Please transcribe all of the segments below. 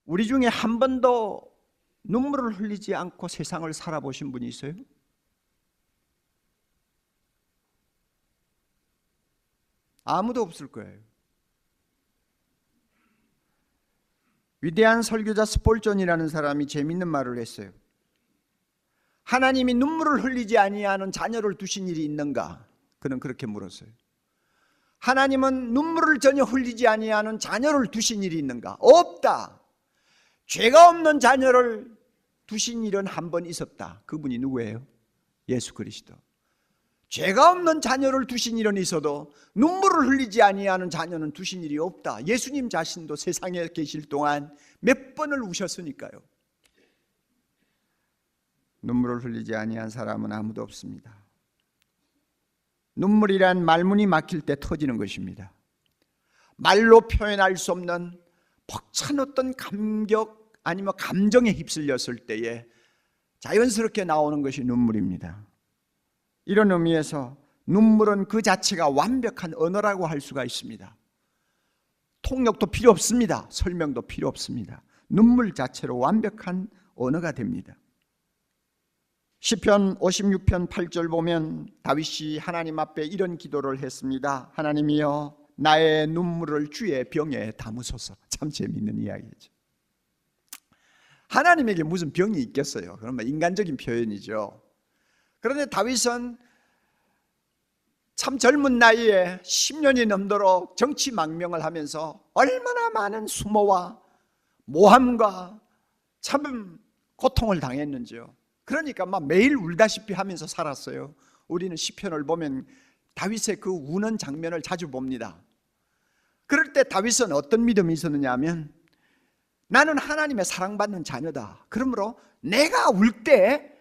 우리 중에 한 번도 눈물을 흘리지 않고 세상을 살아보신 분이 있어요? 아무도 없을 거예요. 위대한 설교자 스폴전이라는 사람이 재밌는 말을 했어요. 하나님이 눈물을 흘리지 아니하는 자녀를 두신 일이 있는가? 그는 그렇게 물었어요. 하나님은 눈물을 전혀 흘리지 아니하는 자녀를 두신 일이 있는가? 없다. 죄가 없는 자녀를 두신 일은 한 번 있었다. 그분이 누구예요? 예수 그리스도. 죄가 없는 자녀를 두신 일은 있어도 눈물을 흘리지 아니하는 자녀는 두신 일이 없다. 예수님 자신도 세상에 계실 동안 몇 번을 우셨으니까요. 눈물을 흘리지 아니한 사람은 아무도 없습니다. 눈물이란 말문이 막힐 때 터지는 것입니다. 말로 표현할 수 없는 벅찬 어떤 감격 아니면 감정에 휩쓸렸을 때에 자연스럽게 나오는 것이 눈물입니다. 이런 의미에서 눈물은 그 자체가 완벽한 언어라고 할 수가 있습니다. 통역도 필요 없습니다. 설명도 필요 없습니다. 눈물 자체로 완벽한 언어가 됩니다. 시편 56편 8절 보면 다윗이 하나님 앞에 이런 기도를 했습니다. 하나님이여 나의 눈물을 주의 병에 담으소서. 참 재미있는 이야기죠. 하나님에게 무슨 병이 있겠어요? 그러면 인간적인 표현이죠. 그런데 다윗은 참 젊은 나이에 10년이 넘도록 정치 망명을 하면서 얼마나 많은 수모와 모함과 참 고통을 당했는지요. 그러니까 막 매일 울다시피 하면서 살았어요. 우리는 시편을 보면 다윗의 그 우는 장면을 자주 봅니다. 그럴 때 다윗은 어떤 믿음이 있었느냐 하면 나는 하나님의 사랑받는 자녀다. 그러므로 내가 울 때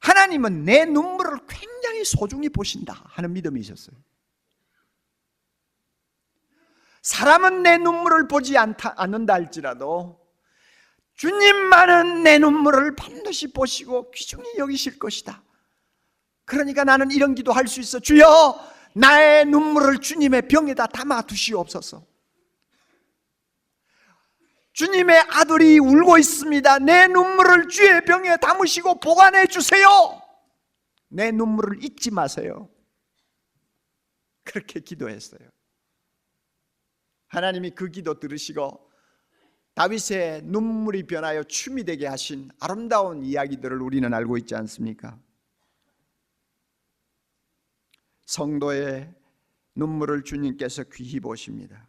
하나님은 내 눈물을 굉장히 소중히 보신다 하는 믿음이 있었어요. 사람은 내 눈물을 보지 않는다 할지라도 주님만은 내 눈물을 반드시 보시고 귀중히 여기실 것이다. 그러니까 나는 이런 기도할 수 있어. 주여 나의 눈물을 주님의 병에다 담아 두시옵소서. 주님의 아들이 울고 있습니다. 내 눈물을 주의 병에 담으시고 보관해 주세요. 내 눈물을 잊지 마세요. 그렇게 기도했어요. 하나님이 그 기도 들으시고 다윗의 눈물이 변하여 춤이 되게 하신 아름다운 이야기들을 우리는 알고 있지 않습니까? 성도의 눈물을 주님께서 귀히 보십니다.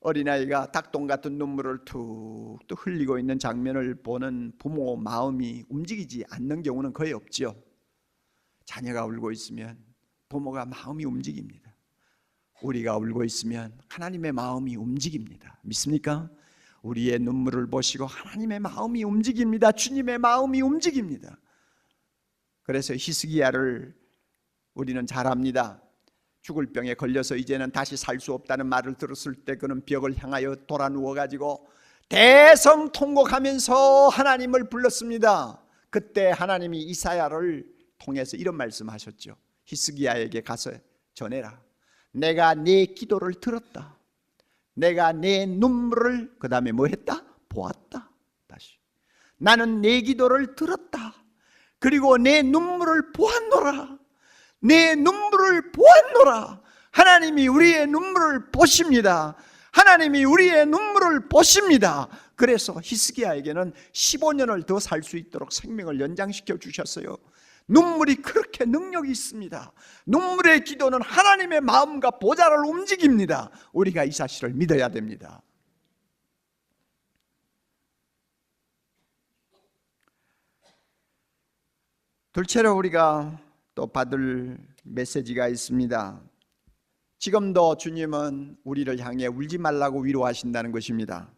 어린아이가 닭똥 같은 눈물을 툭툭 흘리고 있는 장면을 보는 부모 마음이 움직이지 않는 경우는 거의 없죠. 자녀가 울고 있으면 부모가 마음이 움직입니다. 우리가 울고 있으면 하나님의 마음이 움직입니다. 믿습니까? 우리의 눈물을 보시고 하나님의 마음이 움직입니다. 주님의 마음이 움직입니다. 그래서 히스기야를 우리는 잘 압니다. 죽을 병에 걸려서 이제는 다시 살 수 없다는 말을 들었을 때 그는 벽을 향하여 돌아 누워가지고 대성통곡하면서 하나님을 불렀습니다. 그때 하나님이 이사야를 통해서 이런 말씀하셨죠. 히스기야에게 가서 전해라. 내가 네 기도를 들었다. 내가 내 눈물을 그 다음에 뭐 했다? 보았다. 다시 나는 내 기도를 들었다. 그리고 내 눈물을 보았노라. 내 눈물을 보았노라. 하나님이 우리의 눈물을 보십니다. 하나님이 우리의 눈물을 보십니다. 그래서 히스기야에게는 15년을 더 살 수 있도록 생명을 연장시켜 주셨어요. 눈물이 그렇게 능력이 있습니다. 눈물의 기도는 하나님의 마음과 보좌를 움직입니다. 우리가 이 사실을 믿어야 됩니다. 둘째로 우리가 또 받을 메시지가 있습니다. 지금도 주님은 우리를 향해 울지 말라고 위로하신다는 것입니다.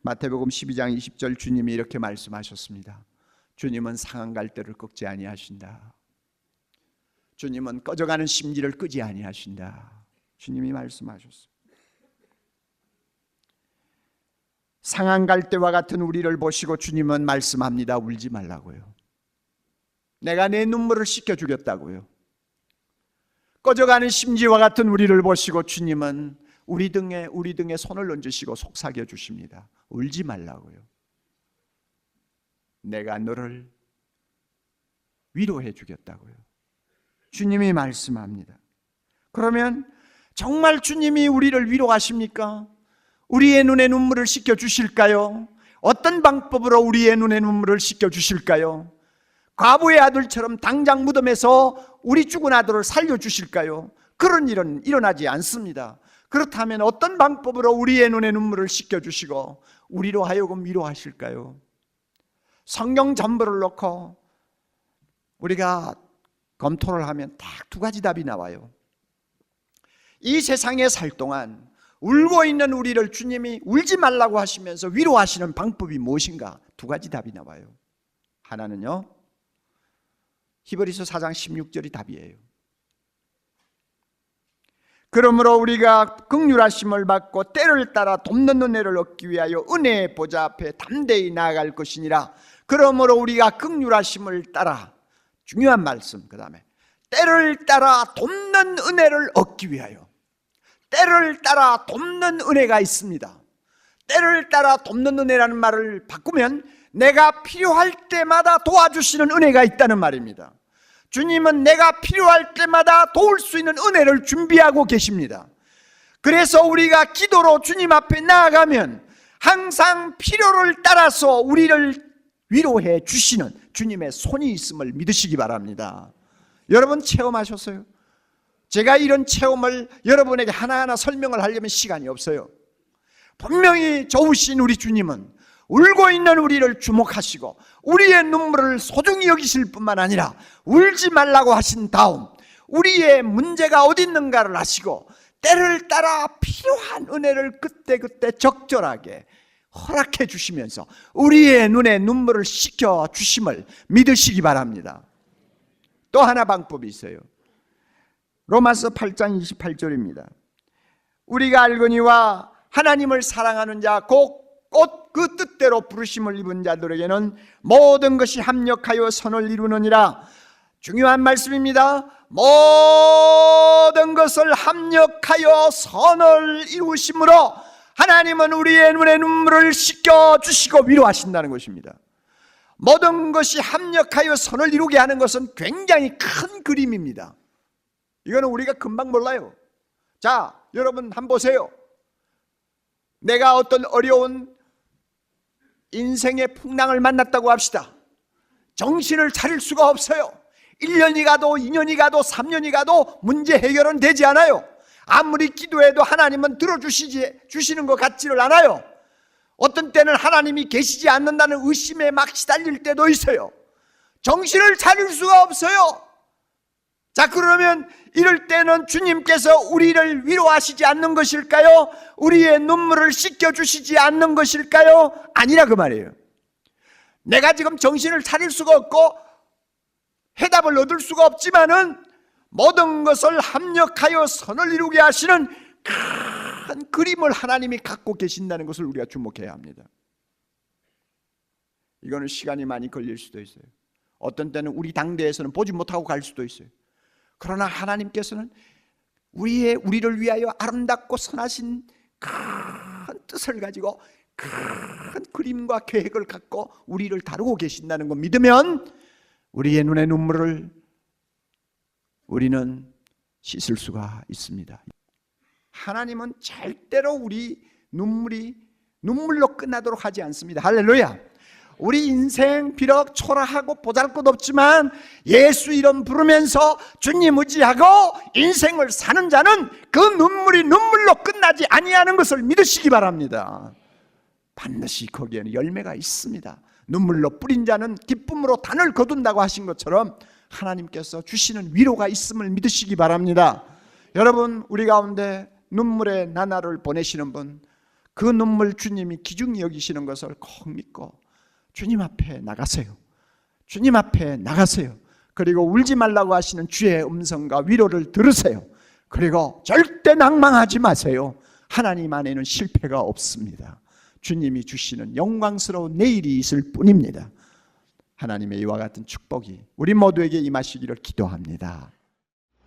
마태복음 12장 20절 주님이 이렇게 말씀하셨습니다. 주님은 상한 갈대를 꺾지 아니하신다. 주님은 꺼져가는 심지를 끄지 아니하신다. 주님이 말씀하셨습니다. 상한 갈대와 같은 우리를 보시고 주님은 말씀합니다. 울지 말라고요. 내가 내 눈물을 씻겨주겠다고요. 꺼져가는 심지와 같은 우리를 보시고 주님은 우리 등에 손을 얹으시고 속삭여 주십니다. 울지 말라고요. 내가 너를 위로해 주겠다고요. 주님이 말씀합니다. 그러면 정말 주님이 우리를 위로하십니까? 우리의 눈에 눈물을 씻겨 주실까요? 어떤 방법으로 우리의 눈에 눈물을 씻겨 주실까요? 과부의 아들처럼 당장 무덤에서 우리 죽은 아들을 살려 주실까요? 그런 일은 일어나지 않습니다. 그렇다면 어떤 방법으로 우리의 눈에 눈물을 씻겨 주시고 우리로 하여금 위로하실까요? 성경 전부를 놓고 우리가 검토를 하면 딱 두 가지 답이 나와요. 이 세상에 살 동안 울고 있는 우리를 주님이 울지 말라고 하시면서 위로하시는 방법이 무엇인가? 두 가지 답이 나와요. 하나는요, 히브리서 4장 16절이 답이에요. 그러므로 우리가 긍휼하심을 받고 때를 따라 돕는 은혜를 얻기 위하여 은혜의 보좌 앞에 담대히 나아갈 것이니라. 그러므로 우리가 긍휼하심을 따라, 중요한 말씀, 그 다음에 때를 따라 돕는 은혜를 얻기 위하여. 때를 따라 돕는 은혜가 있습니다. 때를 따라 돕는 은혜라는 말을 바꾸면 내가 필요할 때마다 도와주시는 은혜가 있다는 말입니다. 주님은 내가 필요할 때마다 도울 수 있는 은혜를 준비하고 계십니다. 그래서 우리가 기도로 주님 앞에 나아가면 항상 필요를 따라서 우리를 위로해 주시는 주님의 손이 있음을 믿으시기 바랍니다. 여러분 체험하셨어요? 제가 이런 체험을 여러분에게 하나하나 설명을 하려면 시간이 없어요. 분명히 좋으신 우리 주님은 울고 있는 우리를 주목하시고 우리의 눈물을 소중히 여기실 뿐만 아니라 울지 말라고 하신 다음 우리의 문제가 어디 있는가를 아시고 때를 따라 필요한 은혜를 그때그때 적절하게 허락해 주시면서 우리의 눈에 눈물을 씻겨 주심을 믿으시기 바랍니다. 또 하나 방법이 있어요. 로마서 8장 28절입니다. 우리가 알거니와 하나님을 사랑하는 자 곧 그 뜻대로 부르심을 입은 자들에게는 모든 것이 합력하여 선을 이루느니라. 중요한 말씀입니다. 모든 것을 합력하여 선을 이루심으로 하나님은 우리의 눈에 눈물을 씻겨주시고 위로하신다는 것입니다. 모든 것이 합력하여 선을 이루게 하는 것은 굉장히 큰 그림입니다. 이거는 우리가 금방 몰라요. 자, 여러분 한번 보세요. 내가 어떤 어려운 인생의 풍랑을 만났다고 합시다. 정신을 차릴 수가 없어요. 1년이 가도 2년이 가도 3년이 가도 문제 해결은 되지 않아요. 아무리 기도해도 하나님은 들어주시는 것 같지를 않아요. 어떤 때는 하나님이 계시지 않는다는 의심에 막 시달릴 때도 있어요. 정신을 차릴 수가 없어요. 자, 그러면 이럴 때는 주님께서 우리를 위로하시지 않는 것일까요? 우리의 눈물을 씻겨주시지 않는 것일까요? 아니라 그 말이에요. 내가 지금 정신을 차릴 수가 없고 해답을 얻을 수가 없지만은 모든 것을 합력하여 선을 이루게 하시는 큰 그림을 하나님이 갖고 계신다는 것을 우리가 주목해야 합니다. 이거는 시간이 많이 걸릴 수도 있어요. 어떤 때는 우리 당대에서는 보지 못하고 갈 수도 있어요. 그러나 하나님께서는 우리를 위하여 아름답고 선하신 큰 뜻을 가지고 큰 그림과 계획을 갖고 우리를 다루고 계신다는 거 믿으면 우리의 눈의 눈물을 우리는 씻을 수가 있습니다. 하나님은 절대로 우리 눈물로 끝나도록 하지 않습니다. 할렐루야. 우리 인생 비록 초라하고 보잘것없지만 예수 이름 부르면서 주님 의지하고 인생을 사는 자는 그 눈물이 눈물로 끝나지 아니하는 것을 믿으시기 바랍니다. 반드시 거기에는 열매가 있습니다. 눈물로 뿌린 자는 기쁨으로 단을 거둔다고 하신 것처럼 하나님께서 주시는 위로가 있음을 믿으시기 바랍니다. 여러분, 우리 가운데 눈물의 나날을 보내시는 분, 그 눈물 주님이 귀중히 여기시는 것을 꼭 믿고 주님 앞에 나가세요. 주님 앞에 나가세요. 그리고 울지 말라고 하시는 주의 음성과 위로를 들으세요. 그리고 절대 낭망하지 마세요. 하나님 안에는 실패가 없습니다. 주님이 주시는 영광스러운 내일이 있을 뿐입니다. 하나님의 이와 같은 축복이 우리 모두에게 임하시기를 기도합니다.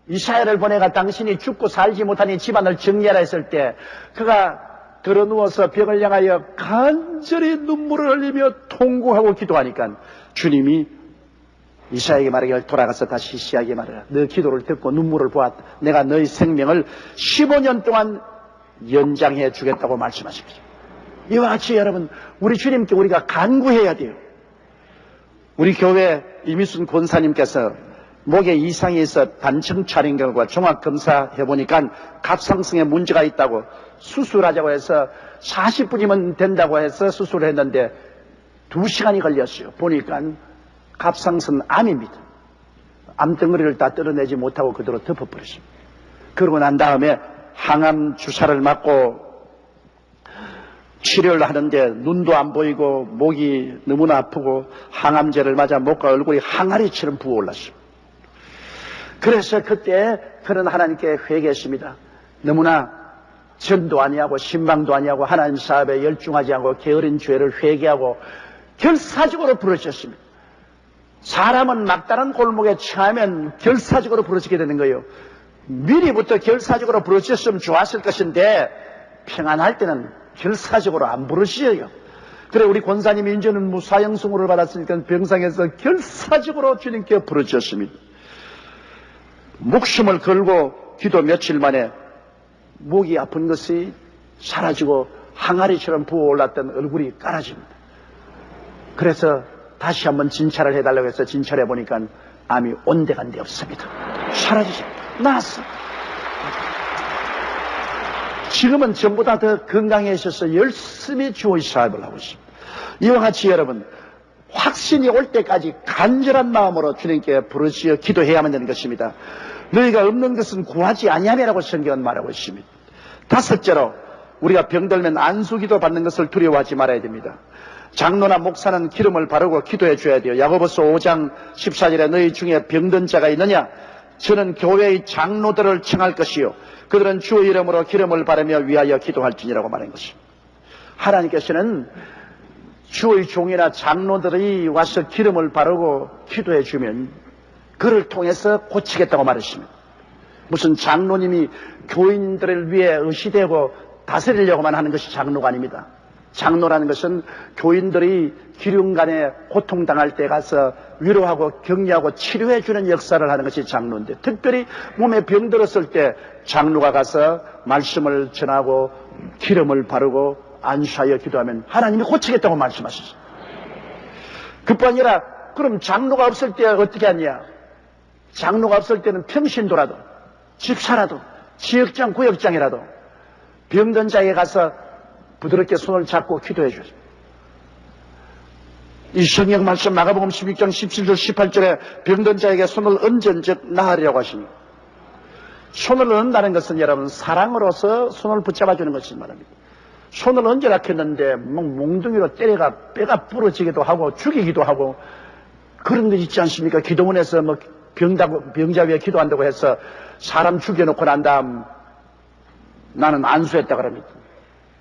이사야를 보내가 당신이 죽고 살지 못하니 집안을 정리하라 했을 때 그가 들어 누워서 벽을 향하여 간절히 눈물을 흘리며 통곡하고 기도하니까 주님이 이사야에게 말하기를 돌아가서 다시 시시하게 말하라. 너 기도를 듣고 눈물을 보았다. 내가 너의 생명을 15년 동안 연장해 주겠다고 말씀하십니다. 이와 같이 여러분, 우리 주님께 우리가 간구해야 돼요. 우리 교회 이미순 권사님께서 목에 이상이 있어 단청 촬영 결과 종합검사해보니까 갑상선에 문제가 있다고 수술하자고 해서 40분이면 된다고 해서 수술을 했는데 2시간이 걸렸어요. 보니까 갑상선 암입니다. 암덩어리를 다 뜯어내지 못하고 그대로 덮어버렸습니다. 그러고 난 다음에 항암 주사를 맞고 치료를 하는데 눈도 안 보이고 목이 너무나 아프고 항암제를 맞아 목과 얼굴이 항아리처럼 부어올랐습니다. 그래서 그때 그런 하나님께 회개했습니다. 너무나 전도 아니하고 신방도 아니하고 하나님 사업에 열중하지 않고 게으른 죄를 회개하고 결사적으로 부르셨습니다. 사람은 막다른 골목에 처하면 결사적으로 부르짖게 되는 거예요. 미리부터 결사적으로 부르짖었으면 좋았을 것인데 평안할 때는 결사적으로 안 부르짖어요. 그래 우리 권사님이 이제는 무사형 수모를 받았으니까 병상에서 결사적으로 주님께 부르짖었습니다. 목숨을 걸고 기도 며칠 만에 목이 아픈 것이 사라지고 항아리처럼 부어올랐던 얼굴이 깔아집니다. 그래서 다시 한번 진찰을 해달라고 해서 진찰해 보니까 암이 온데간데 없습니다. 사라지십니다. 나았어. 지금은 전보다 더 건강해져서 열심히 주의 사업을 하고 있습니다. 이와 같이 여러분, 확신이 올 때까지 간절한 마음으로 주님께 부르짖어 기도해야만 되는 것입니다. 너희가 없는 것은 구하지 아니함이라고 성경은 말하고 있습니다. 다섯째로 우리가 병들면 안수기도 받는 것을 두려워하지 말아야 됩니다. 장로나 목사는 기름을 바르고 기도해 줘야 돼요. 야고보서 5장 14절에 너희 중에 병든 자가 있느냐? 저는 교회의 장로들을 청할 것이요 그들은 주의 이름으로 기름을 바르며 위하여 기도할지니라고 말한 것입니다. 하나님께서는 주의 종이나 장로들이 와서 기름을 바르고 기도해 주면 그를 통해서 고치겠다고 말했습니다. 무슨 장로님이 교인들을 위해 의시되고 다스리려고만 하는 것이 장로가 아닙니다. 장로라는 것은 교인들이 기름간에 고통당할 때 가서 위로하고 격려하고 치료해 주는 역사를 하는 것이 장로인데, 특별히 몸에 병들었을 때 장로가 가서 말씀을 전하고 기름을 바르고 안수하여 기도하면 하나님이 고치겠다고 말씀하셨어요. 그뿐 아니라 그럼 장로가 없을 때 어떻게 하냐? 장로가 없을 때는 평신도라도 집사라도 지역장 구역장이라도 병든 자에게 가서 부드럽게 손을 잡고 기도해 주세요. 이 성경 말씀 마가복음 16장 17절 18절에 병든 자에게 손을 얹은즉 나으리라고 하십니다. 손을 얹는다는 것은 여러분 사랑으로서 손을 붙잡아 주는 것을 말합니다. 손을 얹으라 했는데 몽둥이로 때려가 뼈가 부러지기도 하고 죽이기도 하고 그런 것 있지 않습니까? 기도원에서 병자 위에 기도한다고 해서 사람 죽여놓고 난 다음 나는 안수했다 그럽니다.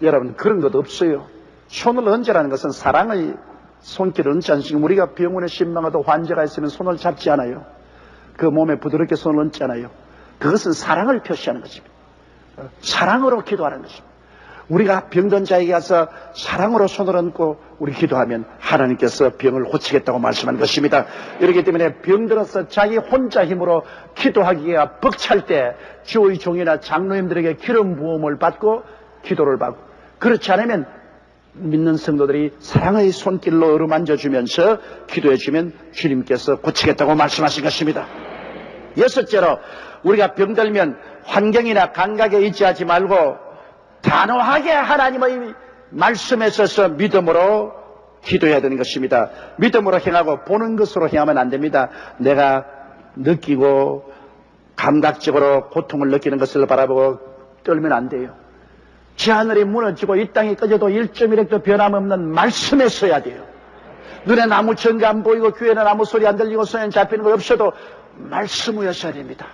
여러분 그런 것 없어요. 손을 얹으라는 것은 사랑의 손길을 얹지 않습니까? 우리가 병원에 신방하도 환자가 있으면 손을 잡지 않아요. 그 몸에 부드럽게 손을 얹지 않아요. 그것은 사랑을 표시하는 것입니다. 사랑으로 기도하는 것입니다. 우리가 병든 자에게 가서 사랑으로 손을 얹고 우리 기도하면 하나님께서 병을 고치겠다고 말씀한 것입니다. 이렇기 때문에 병들어서 자기 혼자 힘으로 기도하기가 벅찰 때 주의 종이나 장로님들에게 기름 부음을 받고 기도를 받고, 그렇지 않으면 믿는 성도들이 사랑의 손길로 어루만져 주면서 기도해 주면 주님께서 고치겠다고 말씀하신 것입니다. 여섯째로 우리가 병들면 환경이나 감각에 의지하지 말고 단호하게 하나님의 말씀에 서서 믿음으로 기도해야 되는 것입니다. 믿음으로 행하고 보는 것으로 행하면 안 됩니다. 내가 느끼고 감각적으로 고통을 느끼는 것을 바라보고 떨면 안 돼요. 저 하늘이 무너지고 이 땅이 꺼져도 1.1핵도 변함없는 말씀에 서야 돼요. 눈에 나무 전가 안 보이고 귀에는 아무 소리 안 들리고 손에 잡히는 거 없어도 말씀이었어야 됩니다.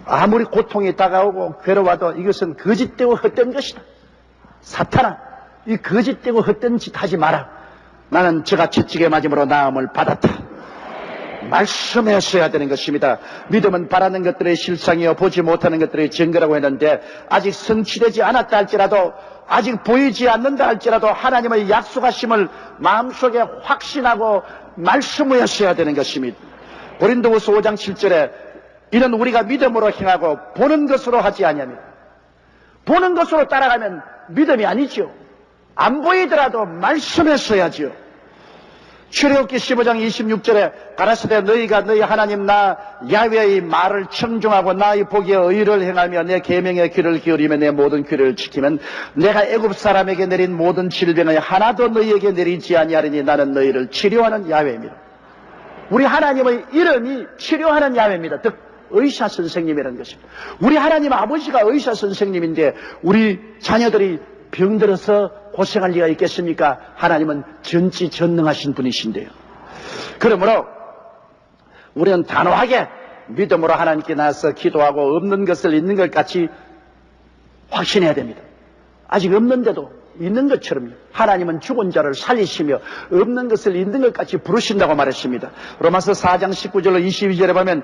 아무리 고통이 다가오고 괴로워도 이것은 거짓되고 헛된 것이다. 사탄아, 이 거짓되고 헛된 짓 하지 마라. 나는 저가 채찍에 맞음으로 나음을 받았다. 말씀하셔야 되는 것입니다. 믿음은 바라는 것들의 실상이요 보지 못하는 것들의 증거라고 했는데, 아직 성취되지 않았다 할지라도, 아직 보이지 않는다 할지라도 하나님의 약속하심을 마음속에 확신하고 말씀하셔야 되는 것입니다. 고린도후서 5장 7절에 이는 우리가 믿음으로 행하고 보는 것으로 하지 아니하며, 보는 것으로 따라가면 믿음이 아니죠. 안 보이더라도 말씀하셔야지요. 출애굽기 15장 26절에 가라사대 너희가 너희 하나님 나 야훼의 말을 청종하고 나의 보기에 의를 행하며 내 계명에 귀를 기울이며 내 모든 규례를 지키면 내가 애굽 사람에게 내린 모든 질병의 하나도 너희에게 내리지 아니하리니 나는 너희를 치료하는 야훼입니다. 우리 하나님의 이름이 치료하는 야훼입니다. 즉 의사 선생님이라는 것입니다. 우리 하나님 아버지가 의사 선생님인데 우리 자녀들이 병들어서 고생할 리가 있겠습니까? 하나님은 전지전능하신 분이신데요. 그러므로 우리는 단호하게 믿음으로 하나님께 나서 기도하고 없는 것을 있는 것 같이 확신해야 됩니다. 아직 없는데도 있는 것처럼 하나님은 죽은 자를 살리시며 없는 것을 있는 것 같이 부르신다고 말했습니다. 로마서 4장 19절로 22절에 보면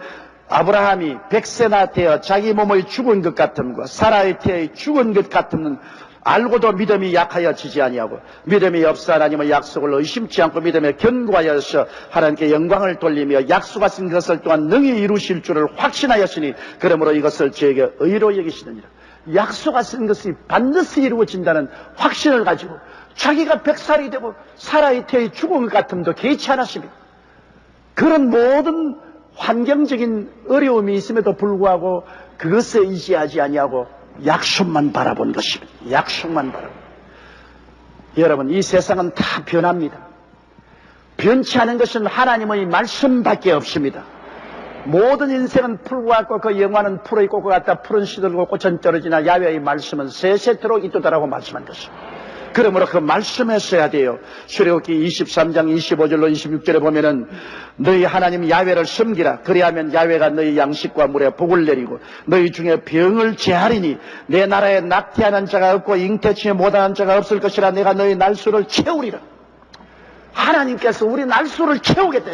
아브라함이 100세나 되어 자기 몸의 죽은 것 같음과 사라의 태의 죽은 것 같음은 알고도 믿음이 약하여 지지 아니하고 믿음이 없어 하나님의 약속을 의심치 않고 믿음에 견고하여서 하나님께 영광을 돌리며 약속하신 것을 또한 능히 이루실 줄을 확신하였으니 그러므로 이것을 저에게 의로 여기시느니라. 약속하신 것이 반드시 이루어진다는 확신을 가지고 자기가 100살이 되고 사라의 태의 죽은 것 같음도 개의치 않았습니다. 그런 모든 환경적인 어려움이 있음에도 불구하고 그것에 의지하지 아니하고 약속만 바라본 것입니다. 약속만 바라본. 여러분, 이 세상은 다 변합니다. 변치 않은 것은 하나님의 말씀밖에 없습니다. 모든 인생은 풀과 같고 그 영화는 풀의 꽃과 같다. 풀은 시들고 꽃은 떨어지나 야훼의 말씀은 세세토록 있도다라고 말씀한 것입니다. 그러므로 그 말씀에 써야 돼요. 출애굽기 23장 25절로 26절에 보면은 너희 하나님 야훼를 섬기라. 그리하면 야훼가 너희 양식과 물에 복을 내리고 너희 중에 병을 제하리니 내 나라에 낙태하는 자가 없고 잉태치지 못하는 자가 없을 것이라. 내가 너희 날수를 채우리라. 하나님께서 우리 날수를 채우겠다.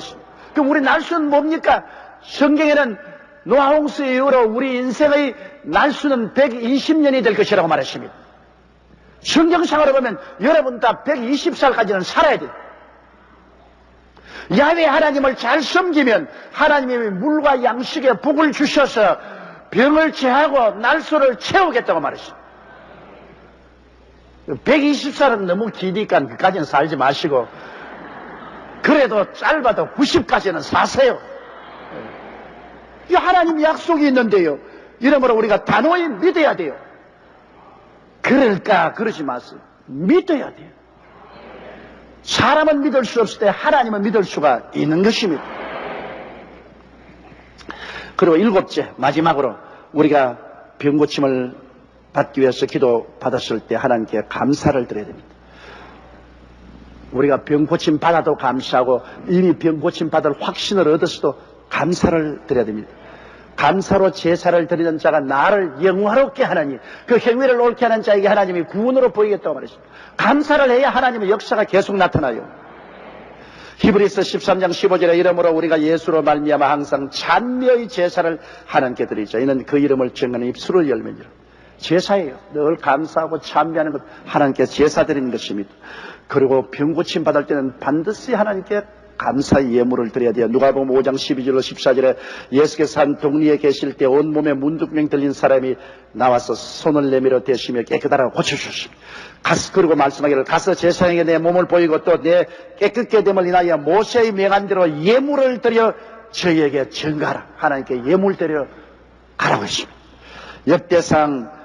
그럼 우리 날수는 뭡니까? 성경에는 노아홍수 이후로 우리 인생의 날수는 120년이 될 것이라고 말했습니다. 성경상으로 보면 여러분 다 120살까지는 살아야 돼요. 야훼 하나님을 잘 섬기면 하나님이 물과 양식에 복을 주셔서 병을 제하고 날수를 채우겠다고 말했습니다. 120살은 너무 기니까 그까지는 살지 마시고 그래도 짧아도 90까지는 사세요. 이 하나님 약속이 있는데요. 이러므로 우리가 단호히 믿어야 돼요. 그럴까 그러지 마세요. 믿어야 돼요. 사람은 믿을 수 없을 때 하나님은 믿을 수가 있는 것입니다. 그리고 일곱째 마지막으로 우리가 병고침을 받기 위해서 기도 받았을 때 하나님께 감사를 드려야 됩니다. 우리가 병고침 받아도 감사하고 이미 병고침 받을 확신을 얻었어도 감사를 드려야 됩니다. 감사로 제사를 드리는 자가 나를 영화롭게 하나니 그 행위를 옳게 하는 자에게 하나님이 구원으로 보이겠다고 말했습니다. 감사를 해야 하나님의 역사가 계속 나타나요. 히브리서 13장 15절에 이러므로 우리가 예수로 말미암아 항상 찬미의 제사를 하나님께 드리자. 이는 그 이름을 정하는 입술을 열매니라. 제사예요. 늘 감사하고 찬미하는 것 하나님께 제사 드리는 것입니다. 그리고 병고침 받을 때는 반드시 하나님께 감사의 예물을 드려야 돼요. 누가복음 5장 12절로 14절에 예수께서 한 동리에 계실 때 온몸에 문둥병 들린 사람이 나와서 손을 내밀어 대시며 깨끗하라고 고쳐주셨습니다. 그리고 말씀하기를 가서 제사장에게 내 몸을 보이고 또 내 깨끗게 됨을 인하여 모세의 명한 대로 예물을 드려 저희에게 증가하라. 하나님께 예물 드려 가라고 했습니다. 역대상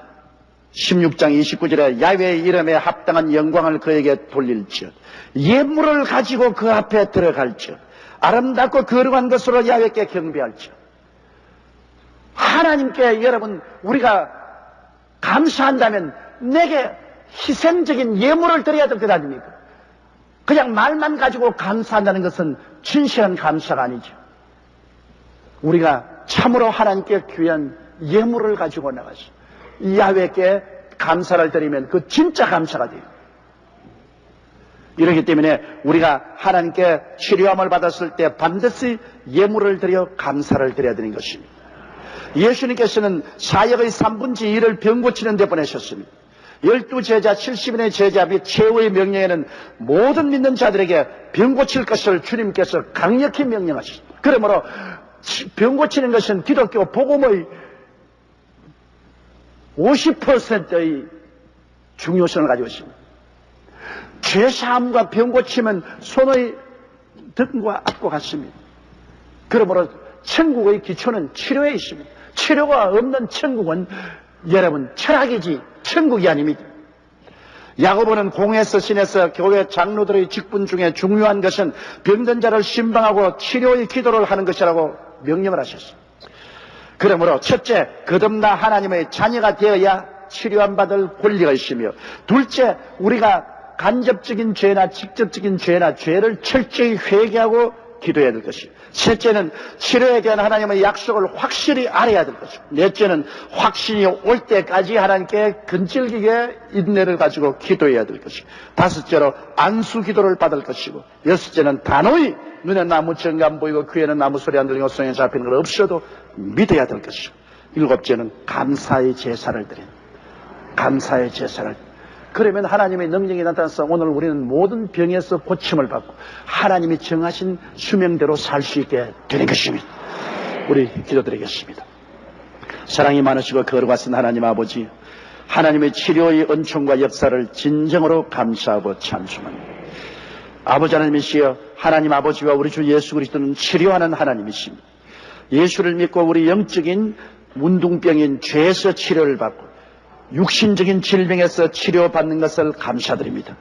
16장 29절에 야훼의 이름에 합당한 영광을 그에게 돌릴지어다. 예물을 가지고 그 앞에 들어갈지어다. 아름답고 거룩한 것으로 야훼께 경배할지어다. 하나님께 여러분 우리가 감사한다면 내게 희생적인 예물을 드려야 될 것 아닙니까? 그냥 말만 가지고 감사한다는 것은 진실한 감사가 아니죠. 우리가 참으로 하나님께 귀한 예물을 가지고 나가서 야훼께 감사를 드리면 그 진짜 감사가 돼요. 이렇기 때문에 우리가 하나님께 치료함을 받았을 때 반드시 예물을 드려 감사를 드려야 되는 것입니다. 예수님께서는 사역의 3분의 2를 병 고치는 데 보내셨습니다. 12제자 70인의 제자 및 최후의 명령에는 모든 믿는 자들에게 병 고칠 것을 주님께서 강력히 명령하셨습니다. 그러므로 병 고치는 것은 기독교 복음의 50%의 중요성을 가지고 있습니다. 죄사함과 병 고침은 손의 등과 앞과 같습니다. 그러므로 천국의 기초는 치료에 있습니다. 치료가 없는 천국은 여러분 철학이지 천국이 아닙니다. 야고보는 공회에서 신에서 교회 장로들의 직분 중에 중요한 것은 병든 자를 신방하고 치료의 기도를 하는 것이라고 명령을 하셨습니다. 그러므로 첫째, 거듭나 하나님의 자녀가 되어야 치료함 받을 권리가 있으며, 둘째, 우리가 간접적인 죄나 직접적인 죄나 죄를 철저히 회개하고 기도해야 될 것이요. 셋째는 치료에 대한 하나님의 약속을 확실히 알아야 될 것이고, 넷째는 확신이 올 때까지 하나님께 근질기게 인내를 가지고 기도해야 될 것이고, 다섯째로 안수 기도를 받을 것이고, 여섯째는 단호히 눈에 나무 정가 안 보이고 귀에는 나무 소리 안 들리고 손에 잡히는 걸 없어도 믿어야 될 것이고, 일곱째는 감사의 제사를 드리는, 감사의 제사를. 그러면 하나님의 능력이 나타나서 오늘 우리는 모든 병에서 고침을 받고 하나님이 정하신 수명대로 살 수 있게 되는 것입니다. 우리 기도드리겠습니다. 사랑이 많으시고 거룩하신 하나님 아버지, 하나님의 치료의 은총과 역사를 진정으로 감사하고 찬송합니다. 아버지 하나님이시여, 하나님 아버지와 우리 주 예수 그리스도는 치료하는 하나님이십니다. 예수를 믿고 우리 영적인 문둥병인 죄에서 치료를 받고 육신적인 질병에서 치료받는 것을 감사드립니다.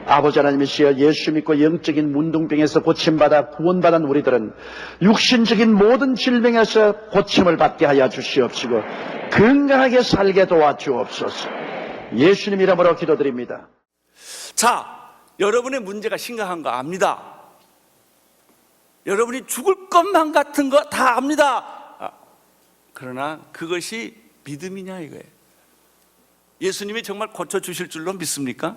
아버지 하나님이시여, 예수 믿고 영적인 문둥병에서 고침받아 구원받은 우리들은 육신적인 모든 질병에서 고침을 받게 하여 주시옵시고 건강하게 살게 도와주옵소서. 예수님 이름으로 기도드립니다. 자, 여러분의 문제가 심각한 거 압니다. 여러분이 죽을 것만 같은 거 다 압니다. 그러나 그것이 믿음이냐 이거예요. 예수님이 정말 고쳐주실 줄로 믿습니까?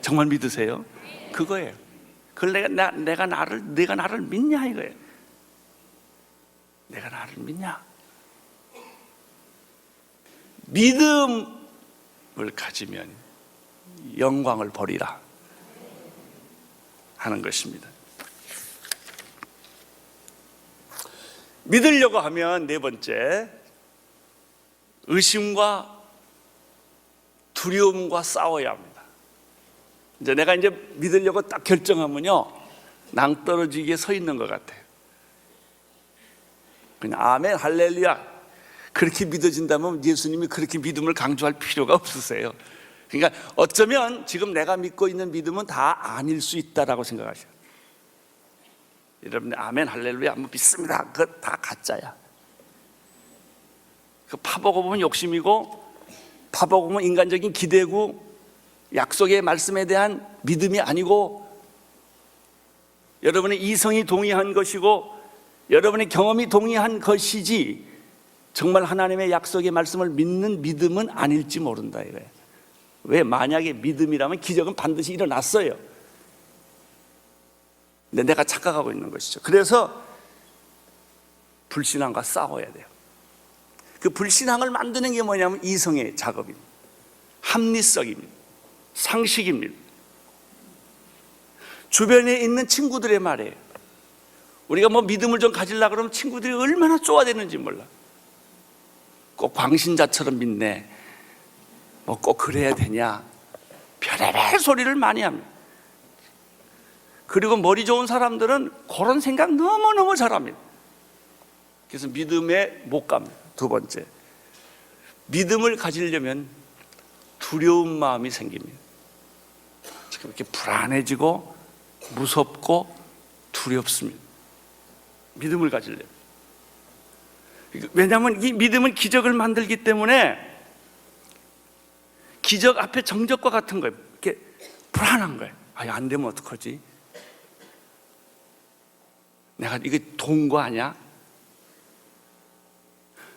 정말 믿으세요? 그거예요. 그걸 내가 나를 믿냐 이거예요. 내가 나를 믿냐? 믿음을 가지면 영광을 버리라 하는 것입니다. 믿으려고 하면 네 번째, 의심과 두려움과 싸워야 합니다. 이제 내가 믿으려고 딱 결정하면요, 낭떠러지게 서 있는 것 같아요. 그냥 아멘 할렐루야 그렇게 믿어진다면 예수님이 그렇게 믿음을 강조할 필요가 없으세요. 그러니까 어쩌면 지금 내가 믿고 있는 믿음은 다 아닐 수 있다라고 생각하셔요. 여러분 아멘 할렐루야 뭐 믿습니다. 그거 다 가짜야. 그 파보고 보면 욕심이고, 파보고 보면 인간적인 기대고, 약속의 말씀에 대한 믿음이 아니고, 여러분의 이성이 동의한 것이고 여러분의 경험이 동의한 것이지 정말 하나님의 약속의 말씀을 믿는 믿음은 아닐지 모른다 이거예요. 왜? 만약에 믿음이라면 기적은 반드시 일어났어요. 근데 내가 착각하고 있는 것이죠. 그래서 불신앙과 싸워야 돼요. 그 불신앙을 만드는 게 뭐냐면 이성의 작업입니다. 합리성입니다. 상식입니다. 주변에 있는 친구들의 말이에요. 우리가 뭐 믿음을 좀 가지려고 그러면 친구들이 얼마나 쪼아대는지 몰라. 꼭 광신자처럼 믿네, 뭐 꼭 그래야 되냐, 별의별 소리를 많이 합니다. 그리고 머리 좋은 사람들은 그런 생각 너무너무 잘합니다. 그래서 믿음에 못 갑니다. 두 번째, 믿음을 가지려면 두려운 마음이 생깁니다. 지금 이렇게 불안해지고 무섭고 두렵습니다. 믿음을 가지려면. 왜냐하면 이 믿음은 기적을 만들기 때문에 기적 앞에 정적과 같은 거예요. 이렇게 불안한 거예요. 안 되면 어떡하지? 내가 이게 도운 아니야?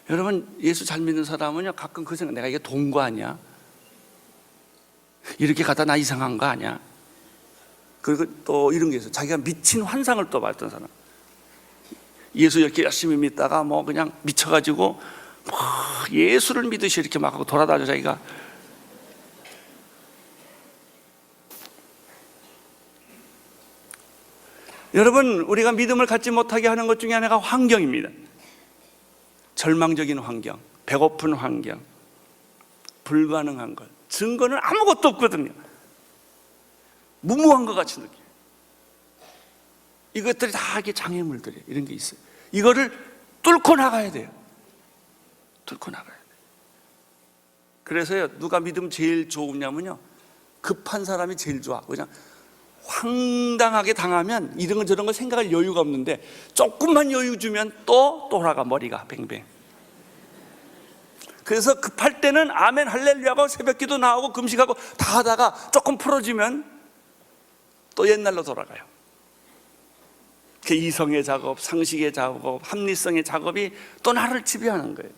여러분, 예수 잘 믿는 사람은요, 가끔 그 생각, 내가 이게 도운 아니야? 이렇게 가다 나 이상한 거 아니야? 그리고 또 이런 게 있어요. 자기가 미친 환상을 또 봤던 사람. 예수 이렇게 열심히 믿다가 뭐 그냥 미쳐가지고 막 예수를 믿으시 이렇게 막 하고 돌아다녀 자기가. 여러분, 우리가 믿음을 갖지 못하게 하는 것 중에 하나가 환경입니다. 절망적인 환경, 배고픈 환경, 불가능한 것, 증거는 아무것도 없거든요. 무모한 것 같이 느껴요. 이것들이 다 이게 장애물들이에요. 이런 게 있어요. 이거를 뚫고 나가야 돼요. 뚫고 나가야 돼요. 그래서요, 누가 믿음 제일 좋으냐면요, 급한 사람이 제일 좋아. 그냥 황당하게 당하면 이런 거 저런 거 생각할 여유가 없는데 조금만 여유 주면 또 돌아가, 머리가 뱅뱅. 그래서 급할 때는 아멘 할렐루야하고 새벽기도 나오고 금식하고 다 하다가 조금 풀어지면 또 옛날로 돌아가요. 그 이성의 작업, 상식의 작업, 합리성의 작업이 또 나를 지배하는 거예요.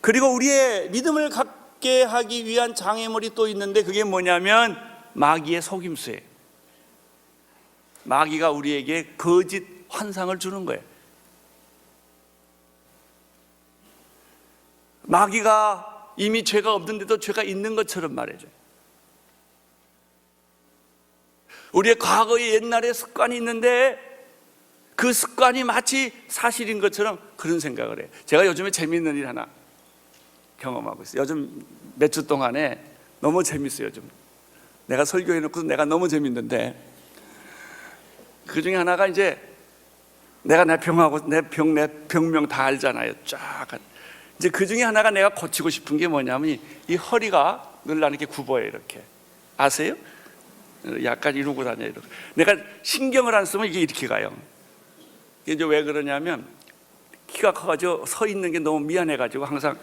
그리고 우리의 믿음을 갖게 하기 위한 장애물이 또 있는데 그게 뭐냐면 마귀의 속임수예요. 마귀가 우리에게 거짓 환상을 주는 거예요. 마귀가 이미 죄가 없는데도 죄가 있는 것처럼 말해줘요. 우리의 과거의 옛날의 습관이 있는데 그 습관이 마치 사실인 것처럼 그런 생각을 해요. 제가 요즘에 재미있는 일 하나 경험하고 있어요. 요즘 몇 주 동안에 너무 재밌어요. 요즘 내가 설교해놓고 내가 너무 재밌는데 그 중에 하나가 이제 내가 내 병하고 내 병명 다 알잖아요. 쫙. 이제 그 중에 하나가 내가 고치고 싶은 게 뭐냐면 이 허리가 늘 나는 이렇게 굽어요. 이렇게 아세요? 약간 이러고 다녀요. 이러고. 내가 신경을 안 쓰면 이게 이렇게 가요. 이게 이제 왜 그러냐면 키가 커가지고 서 있는 게 너무 미안해가지고 항상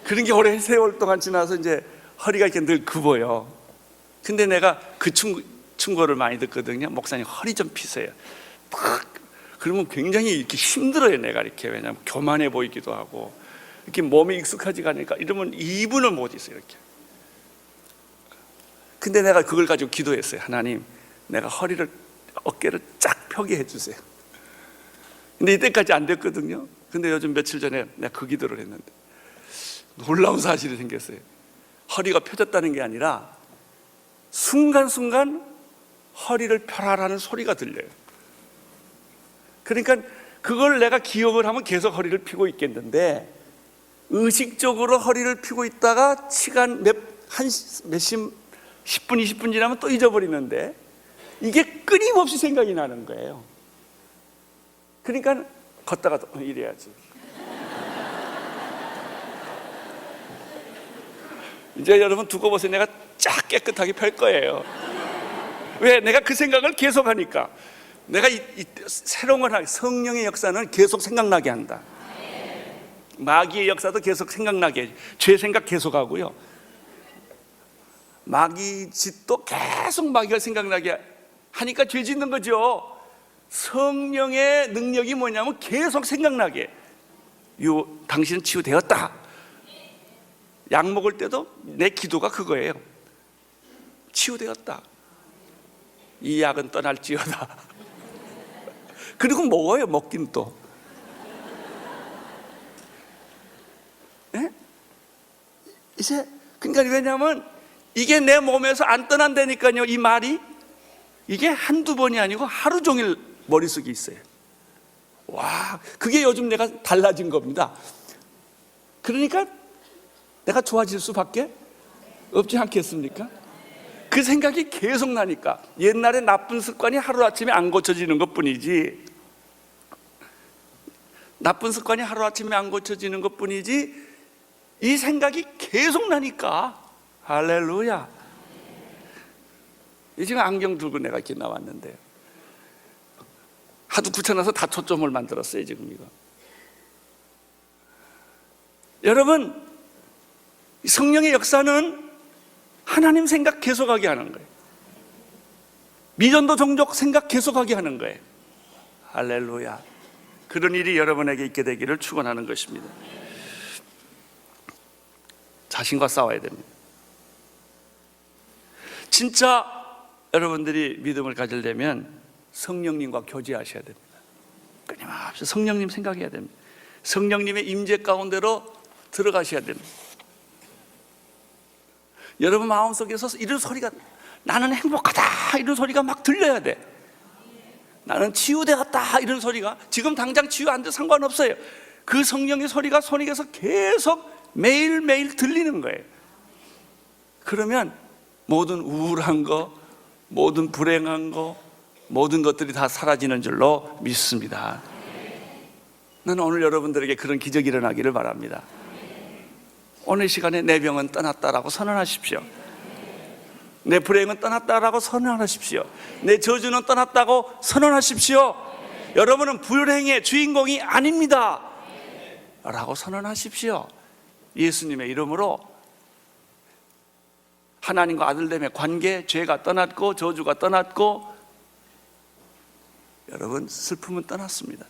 그런 게 오랜 세월 동안 지나서 이제 허리가 이렇게 늘 굽어요. 근데 내가 그 충고를 많이 듣거든요. 목사님 허리 좀 피세요. 그러면 굉장히 이렇게 힘들어요. 내가 이렇게. 왜냐하면 교만해 보이기도 하고 이렇게 몸에 익숙하지가 않으니까 이러면 2분을 못 있어요. 이렇게. 근데 내가 그걸 가지고 기도했어요. 하나님, 내가 허리를 어깨를 쫙 펴게 해주세요. 근데 이때까지 안 됐거든요. 근데 요즘 며칠 전에 내가 그 기도를 했는데 놀라운 사실이 생겼어요. 허리가 펴졌다는 게 아니라 순간순간 허리를 펴라라는 소리가 들려요. 그러니까 그걸 내가 기억을 하면 계속 허리를 펴고 있겠는데 의식적으로 허리를 펴고 있다가 시간 몇십 10분, 20분 지나면 또 잊어버리는데 이게 끊임없이 생각이 나는 거예요. 그러니까 걷다가 이래야지. 이제 여러분 두고 보세요. 내가 쫙 깨끗하게 펼 거예요. 왜? 내가 그 생각을 계속 하니까. 내가 새로운 걸 하게, 성령의 역사는 계속 생각나게 한다. 마귀의 역사도 계속 생각나게 해. 죄 생각 계속 하고요. 마귀 짓도 계속 마귀가 생각나게 하니까 죄 짓는 거죠. 성령의 능력이 뭐냐면 계속 생각나게. 당신은 치유되었다. 약 먹을 때도 내 기도가 그거예요. 치유되었다. 이 약은 떠날지어다. 그리고 먹어요. 먹긴 또. 네? 이제 그러니까 왜냐하면 이게 내 몸에서 안 떠난다니까요. 이 말이 이게 한두 번이 아니고 하루 종일 머릿속에 있어요. 와, 그게 요즘 내가 달라진 겁니다. 그러니까 내가 좋아질 수밖에 없지 않겠습니까? 그 생각이 계속 나니까 옛날에 나쁜 습관이 하루아침에 안 고쳐지는 것뿐이지, 나쁜 습관이 하루아침에 안 고쳐지는 것뿐이지 이 생각이 계속 나니까 할렐루야. 지금 안경 들고 내가 이렇게 나왔는데 하도 귀찮아서 다 초점을 만들었어요. 지금 이거. 여러분, 성령의 역사는 하나님 생각 계속하게 하는 거예요. 미전도 종족 생각 계속하게 하는 거예요. 할렐루야. 그런 일이 여러분에게 있게 되기를 축원하는 것입니다. 자신과 싸워야 됩니다. 진짜 여러분들이 믿음을 가지려면 성령님과 교제하셔야 됩니다. 끊임없이 성령님 생각해야 됩니다. 성령님의 임재 가운데로 들어가셔야 됩니다. 여러분 마음속에서 이런 소리가, 나는 행복하다 이런 소리가 막 들려야 돼. 나는 치유되었다 이런 소리가, 지금 당장 치유 안 돼 상관없어요. 그 성령의 소리가 손익에서 계속 매일매일 들리는 거예요. 그러면 모든 우울한 거, 모든 불행한 거, 모든 것들이 다 사라지는 줄로 믿습니다. 나는 오늘 여러분들에게 그런 기적이 일어나기를 바랍니다. 오늘 시간에 내 병은 떠났다라고 선언하십시오. 내 불행은 떠났다라고 선언하십시오. 내 저주는 떠났다고 선언하십시오. 여러분은 불행의 주인공이 아닙니다 라고 선언하십시오. 예수님의 이름으로 하나님과 아들됨의 관계, 죄가 떠났고 저주가 떠났고 여러분 슬픔은 떠났습니다.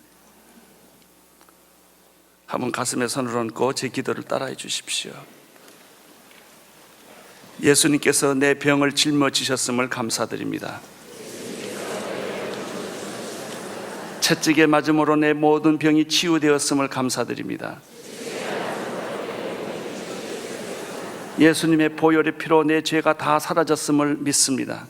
한번 가슴에 손을 얹고 제 기도를 따라해 주십시오. 예수님께서 내 병을 짊어지셨음을 감사드립니다. 채찍에 맞음으로 내 모든 병이 치유되었음을 감사드립니다. 예수님의 보혈의 피로 내 죄가 다 사라졌음을 믿습니다.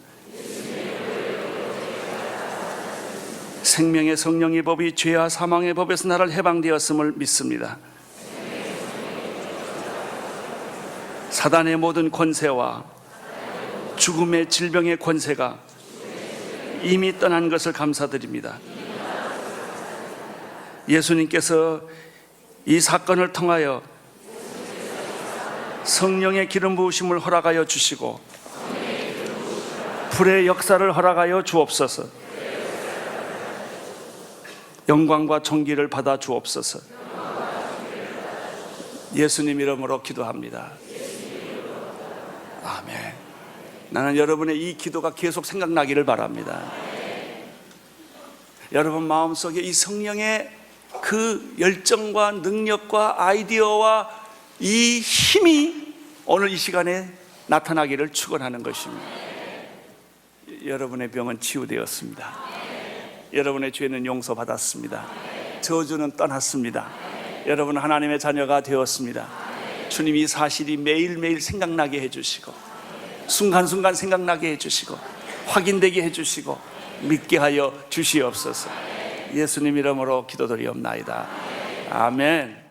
생명의 성령의 법이 죄와 사망의 법에서 나를 해방되었음을 믿습니다. 사단의 모든 권세와 죽음의 질병의 권세가 이미 떠난 것을 감사드립니다. 예수님께서 이 사건을 통하여 성령의 기름 부으심을 허락하여 주시고 불의 역사를 허락하여 주옵소서. 영광과 존귀를 받아 주옵소서. 예수님 이름으로 기도합니다. 아멘. 나는 여러분의 이 기도가 계속 생각나기를 바랍니다. 여러분 마음속에 이 성령의 그 열정과 능력과 아이디어와 이 힘이 오늘 이 시간에 나타나기를 축원하는 것입니다. 여러분의 병은 치유되었습니다. 여러분의 죄는 용서받았습니다. 저주는 떠났습니다. 여러분은 하나님의 자녀가 되었습니다. 주님 이 사실이 매일매일 생각나게 해주시고 순간순간 생각나게 해주시고 확인되게 해주시고 믿게 하여 주시옵소서. 예수님 이름으로 기도드리옵나이다. 아멘.